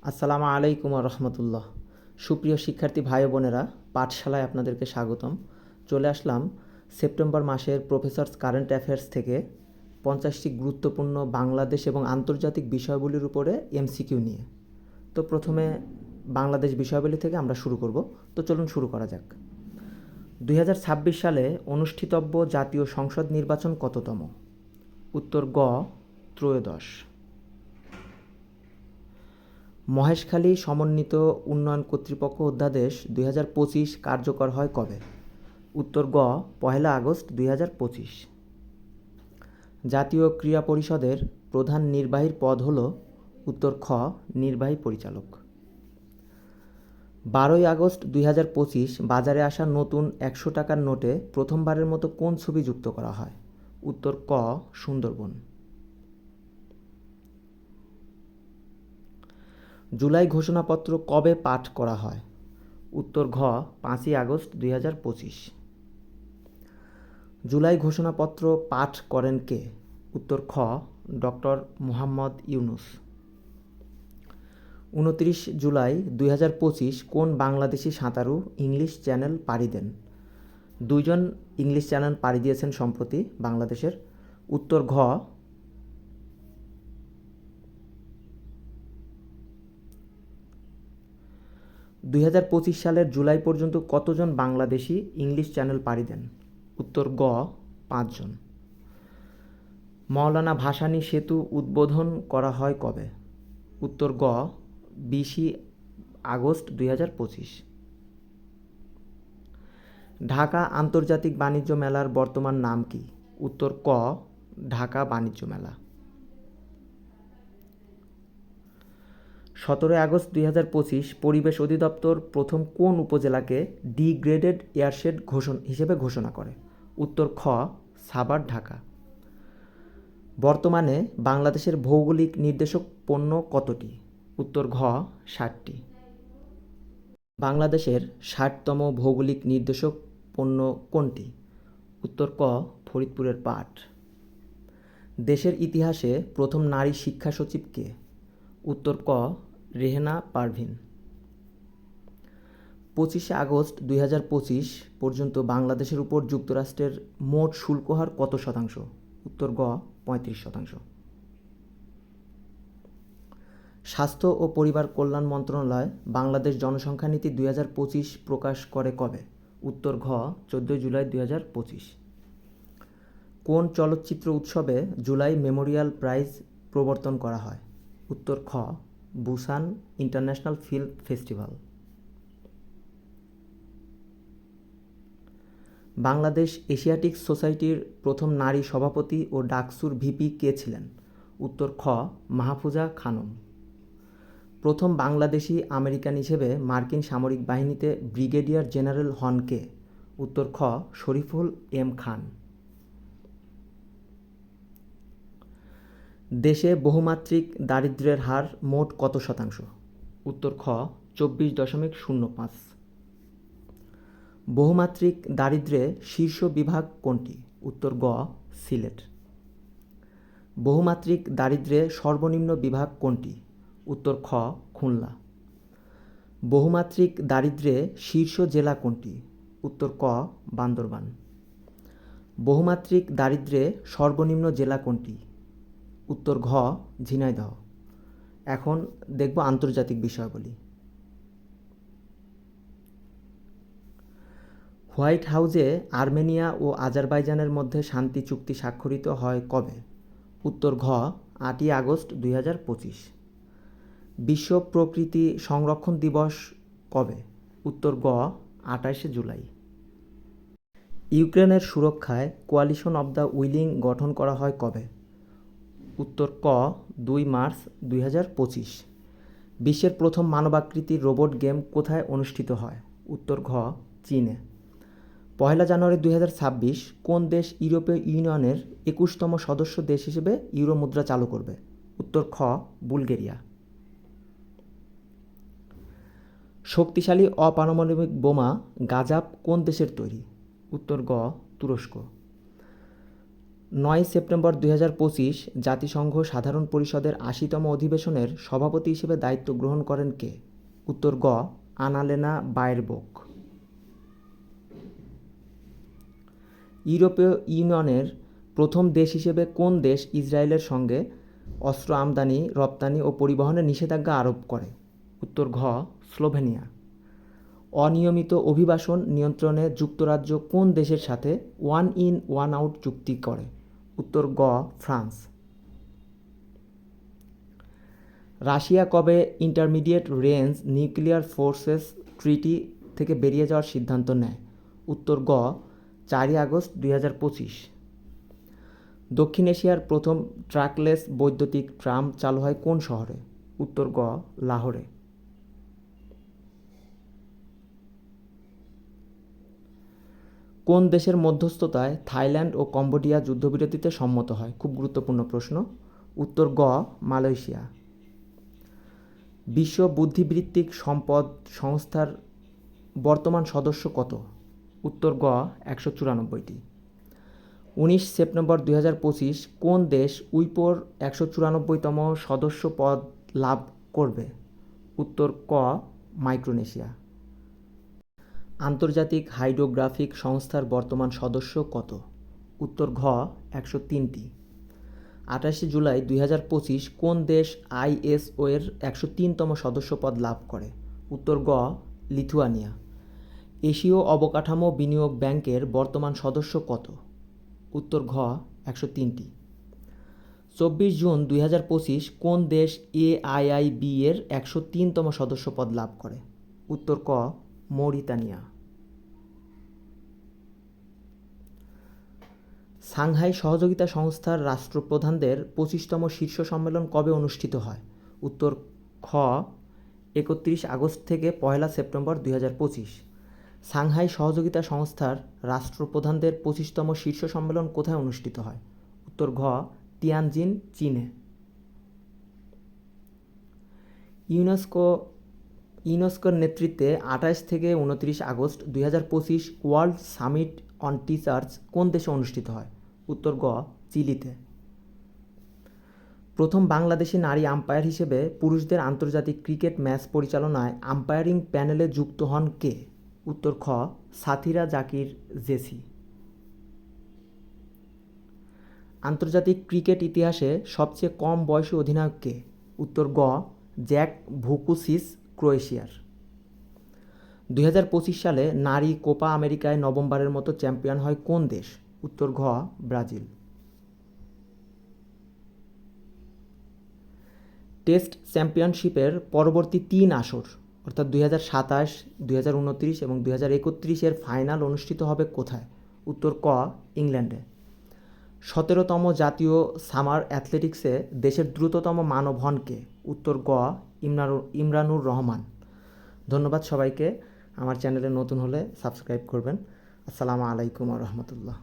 আসসালামু আলাইকুম রহমতুল্লাহ। সুপ্রিয় শিক্ষার্থী ভাই বোনেরা, পাঠশালায় আপনাদেরকে স্বাগতম। চলে আসলাম সেপ্টেম্বর মাসের প্রফেসরস কারেন্ট অ্যাফেয়ার্স থেকে 50টি গুরুত্বপূর্ণ বাংলাদেশ এবং আন্তর্জাতিক বিষয়গুলির উপরে এমসিকিউ নিয়ে। তো প্রথমে বাংলাদেশ বিষয়াবলী থেকে আমরা শুরু করব। তো চলুন শুরু করা যাক। 2026 সালে অনুষ্ঠিতব্য জাতীয় সংসদ নির্বাচন কততম? উত্তর গ, ত্রয়োদশ। মহেশখালী সমন্বিত উন্নয়ন কর্তৃপক্ষ অধ্যাদেশ 2025 কার্যকর হয় কবে? উত্তর গ, 1 আগস্ট 2025। জাতীয় ক্রীড়া পরিষদের প্রধান নির্বাহীর পদ হল? উত্তর খ, নির্বাহী পরিচালক। 12 আগস্ট 2025 বাজারে আসা নতুন 100 টাকার নোটে প্রথমবারের মতো কোন ছবি যুক্ত করা হয়? উত্তর ক, সুন্দরবন। জুলাই ঘোষণাপত্র কবে পাঠ করা হয়? উত্তর ঘ, 5 আগস্ট 2025। জুলাই ঘোষণাপত্র পাঠ করেন কে? উত্তর খ, ডক্টর মুহাম্মদ ইউনূস। 29 জুলাই 2025 কোন বাংলাদেশি সাঁতারু ইংলিশ চ্যানেল পাড়ি দেন? দুইজন ইংলিশ চ্যানেল পাড়ি দিয়েছেন সম্প্রতি বাংলাদেশের। উত্তর ঘ, 2025 সালের জুলাই পর্যন্ত কতজন বাংলাদেশি ইংলিশ চ্যানেল পাড়ি দেন? উত্তর গ, 5 জন। মওলানা ভাসানী সেতু উদ্বোধন করা হয় কবে? উত্তর গ, 20 আগস্ট 2025। ঢাকা আন্তর্জাতিক বাণিজ্য মেলার বর্তমান নাম কি? উত্তর ক, ঢাকা বাণিজ্য মেলা। 17 আগস্ট 2025 পরিবেশ অধিদপ্তর প্রথম কোন উপজেলাকে ডিগ্রেডেড এয়ারশেড হিসেবে ঘোষণা করে? উত্তর খ, সাভার, ঢাকা। বর্তমানে বাংলাদেশের ভৌগোলিক নির্দেশক পণ্য কতটি? উত্তর ঘ, 60টি। বাংলাদেশের 60তম ভৌগোলিক নির্দেশক পণ্য কোনটি? উত্তর ক, ফরিদপুরের পাট। দেশের ইতিহাসে প্রথম নারী শিক্ষা সচিব কে? উত্তর ক, রেহেনা পারভীন। 25 আগস্ট 2025 পর্যন্ত বাংলাদেশের উপর যুক্তরাষ্ট্রের মোট শুল্ক হার কত শতাংশ? উত্তর গ, 35%। স্বাস্থ্য ও পরিবার কল্যাণ মন্ত্রণালয় বাংলাদেশ জনসংখ্যা নীতি 2025 প্রকাশ করে কবে? উত্তর ঘ, 14 জুলাই 2025। কোন চলচ্চিত্র উৎসবে জুলাই মেমোরিয়াল প্রাইজ প্রবর্তন করা হয়? উত্তর খ, Busan international film festival. Bangladesh Asiatic সোসাইটির প্রথম নারী সভাপতি ও ডাকসুর ভিপি কে ছিলেন? উত্তর খ, মাহফুজা খানম। প্রথম বাংলাদেশি আমেরিকান হিসেবে মার্কিন সামরিক বাহিনীতে ব্রিগেডিয়ার জেনারেল হন কে? উত্তর খ, শরীফুল এম খান। দেশে বহুমাত্রিক দারিদ্র্যের হার মোট কত শতাংশ? উত্তর খ, 24.05। বহুমাত্রিক দারিদ্র্যে শীর্ষ বিভাগ কোনটি? উত্তর গ, সিলেট। বহুমাত্রিক দারিদ্র্যে সর্বনিম্ন বিভাগ কোনটি? উত্তর খ, খুলনা। বহুমাত্রিক দারিদ্র্যে শীর্ষ জেলা কোনটি? উত্তর ক, বান্দরবান। বহুমাত্রিক দারিদ্র্যে সর্বনিম্ন জেলা কোনটি? উত্তর ঘ, ঝিনাইদহ। এখন দেখব আন্তর্জাতিক বিষয়াবলী। হোয়াইট হাউসে আর্মেনিয়া ও আজারবাইজানের মধ্যে শান্তি চুক্তি স্বাক্ষরিত হয় কবে? উত্তর ঘ, 8 আগস্ট 2025। বিশ্ব প্রকৃতি সংরক্ষণ দিবস কবে? উত্তর গ, 28 জুলাই। ইউক্রেনের সুরক্ষায় কোয়ালিশন অব দ্য উইলিং গঠন করা হয় কবে? উত্তর ক, 2 মার্চ 2025। বিশ্বের প্রথম মানবাকৃতির রোবট গেম কোথায় অনুষ্ঠিত হয়? উত্তর ঘ, চীনে। 1 জানুয়ারি 2026 কোন দেশ ইউরোপীয় ইউনিয়নের 21তম সদস্য দেশ হিসেবে ইউরো মুদ্রা চালু করবে? উত্তর খ, বুলগেরিয়া। শক্তিশালী অপারমাণবিক বোমা গাজাপ কোন দেশের তৈরি? উত্তর গ, তুরস্ক। 9 সেপ্টেম্বর 2025 জাতিসংঘ সাধারণ পরিষদের 80তম অধিবেশনের সভাপতি হিসেবে দায়িত্ব গ্রহণ করেন কে? উত্তর গ আনালেনা বায়েরবোক। ইউরোপীয় ইউনিয়নের প্রথম দেশ হিসেবে কোন দেশ ইসরায়েলের সঙ্গে অস্ত্র আমদানি, রপ্তানি ও পরিবহনে নিষেধাজ্ঞা আরোপ করে? উত্তর ঘ স্লোভেনিয়া। অনিয়মিত অভিবাসন নিয়ন্ত্রণে যুক্তরাজ্য কোন দেশের সাথে ওয়ান ইন ওয়ান আউট চুক্তি করে? উত্তর গ ফ্রান্স। রাশিয়া কবে ইন্টারমিডিয়েট রেঞ্জ নিউক্লিয়ার ফোর্সেস ট্রিটি থেকে বেরিয়ে যাওয়ার সিদ্ধান্ত নেয়? উত্তর গ 4 আগস্ট 2025। দক্ষিণ এশিয়ার প্রথম ট্রাকলেস বৈদ্যুতিক ট্রাম চালু হয় কোন শহরে? উত্তর গ লাহোরে। কোন দেশের মধ্যস্থতায় থাইল্যান্ড ও কম্বোডিয়া যুদ্ধবিরতিতে সম্মত হয়? খুব গুরুত্বপূর্ণ প্রশ্ন। উত্তর গ মালয়েশিয়া। বিশ্ব বুদ্ধিবৃত্তিক সম্পদ সংস্থার বর্তমান সদস্য কত? উত্তর গ 194টি। 19 সেপ্টেম্বর 2025 কোন দেশ উইপোর 194তম সদস্য পদ লাভ করবে? উত্তর ক মাইক্রোনেশিয়া। আন্তর্জাতিক হাইড্রোগ্রাফিক সংস্থার বর্তমান সদস্য কত? উত্তর ঘ 103টি। 28 জুলাই 2025 কোন দেশ আইএসও এর 103তম সদস্যপদ লাভ করে? উত্তর গ লিথুয়ানিয়া। এশীয় অবকাঠামো বিনিয়োগ ব্যাংকের বর্তমান সদস্য কত? উত্তর ঘ 103টি। 24 জুন 2025 কোন দেশ এআইআইবি এর 103তম সদস্যপদ লাভ করে? উত্তর ক মৌরিতানিয়া। সাংহাই সহযোগিতা সংস্থার রাষ্ট্রপ্রধানদের 25তম শীর্ষ সম্মেলন কবে অনুষ্ঠিত হয়? উত্তর খ 31 আগস্ট থেকে 1 সেপ্টেম্বর 2025। সাংহাই সহযোগিতা সংস্থার রাষ্ট্রপ্রধানদের 25তম শীর্ষ সম্মেলন কোথায় অনুষ্ঠিত হয়? উত্তর ঘ তিয়ানজিন, চীনে। ইউনেস্কোর নেতৃত্বে 28 থেকে 29 August 2025 world summit on teachers কোন দেশে অনুষ্ঠিত হয়? উত্তর গ চিলিতে। প্রথম বাংলাদেশি নারী আম্পায়ার হিসেবে পুরুষদের আন্তর্জাতিক ক্রিকেট ম্যাচ পরিচালনায় আম্পায়ারিং প্যানেলে যুক্ত হন কে? উত্তর খ সাথীরা জাকির জেসি। আন্তর্জাতিক ক্রিকেট ইতিহাসে সবচেয়ে কম বয়সী অধিনায়ক কে? উত্তর গ জ্যাক ভুকুসিস, ক্রোয়েশিয়ার। 2025 সালে নারী কোপা আমেরিকায় নবমবারের মতো চ্যাম্পিয়ন হয় কোন দেশ? উত্তর ঘ ব্রাজিল। টেস্ট চ্যাম্পিয়নশিপের পরবর্তী 3 আসর অর্থাৎ 2027, 2029 এবং 2031 এর ফাইনাল অনুষ্ঠিত হবে কোথায়? উত্তর ক ইংল্যান্ডে। 17তম জাতীয় সামার অ্যাথলেটিক্সে দেশের দ্রুততম মানব হন কে? উত্তর গ ইমরানুর রহমান। ধন্যবাদ সবাইকে। আমার চ্যানেলে নতুন হলে সাবস্ক্রাইব করবেন। আসসালামু আলাইকুম ওয়া রাহমাতুল্লাহ।